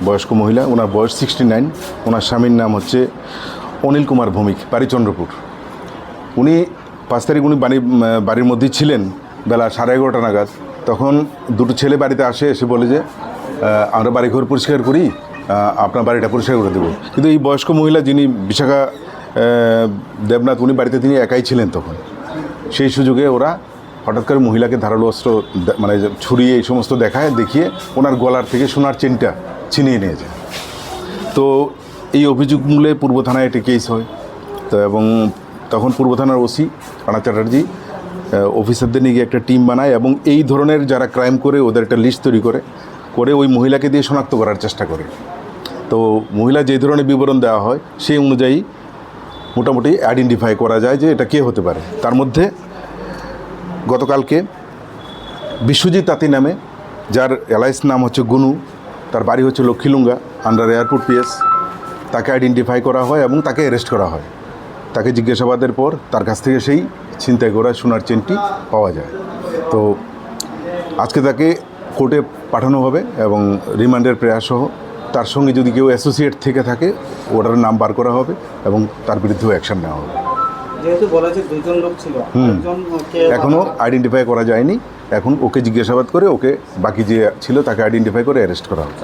বয়স্ক মহিলা, ওনার বয়স 69। ওনার স্বামীর নাম হচ্ছে অনিল কুমার ভৌমিক, বাড়ি চন্দ্রপুর। উনি 5 তারিখ উনি বাড়ির মধ্যেই ছিলেন বেলা 11:30 নাগাদ। তখন দুটো ছেলে বাড়িতে এসে বলে যে আমরা বাড়িঘর পরিষ্কার করি, আপনার বাড়িটা পরিষ্কার করে দেবো। কিন্তু এই বয়স্ক মহিলা যিনি বিশাখা দেবনাথ, উনি বাড়িতে তিনি একাই ছিলেন তখন। সেই সুযোগে ওরা হঠাৎ করে মহিলাকে ধারালো অস্ত্র মানে ছুরি এই সমস্ত দেখিয়ে ওনার গলার থেকে সোনার চেনটা ছিনিয়ে নিয়ে যায়। তো এই অভিযোগ মূলে পূর্ব থানায় একটি কেস হয়। তো এবং তখন পূর্ব থানার ওসি রানা চ্যাটার্জি অফিসারদের নিয়ে গিয়ে একটা টিম বানায় এবং এই ধরনের যারা ক্রাইম করে ওদের একটা লিস্ট তৈরি করে ওই মহিলাকে দিয়ে শনাক্ত করার চেষ্টা করে। তো মহিলা যে ধরনের বিবরণ দেওয়া হয় সেই অনুযায়ী মোটামুটি আইডেন্টিফাই করা যায় যে এটা কে হতে পারে। তার মধ্যে গতকালকে বিশ্বজিৎ তাঁতি নামে, যার এলআইস নাম হচ্ছে গুনু, তার বাড়ি হচ্ছে লক্ষ্মীলুঙ্গা, আন্ডার এয়ারপোর্ট পিএস, তাকে আইডেন্টিফাই করা হয় এবং তাকে অ্যারেস্ট করা হয়। তাকে জিজ্ঞাসাবাদের পর তার কাছ থেকে সেই ছিনতাই করা সোনার চেনটি পাওয়া যায়। তো আজকে তাকে কোর্টে পাঠানো হবে এবং রিমান্ডের প্রয়াসসহ তার সঙ্গে যদি কেউ অ্যাসোসিয়েট থেকে থাকে ওটার নাম বার করা হবে এবং তার বিরুদ্ধেও অ্যাকশন নেওয়া হবে। যেহেতু বলা যে 2জন লোক ছিল, এখনও আইডেন্টিফাই করা যায়নি। এখন ওকে জিজ্ঞাসাবাদ করে ওকে বাকি যে ছিল তাকে আইডেন্টিফাই করে অ্যারেস্ট করা হবে।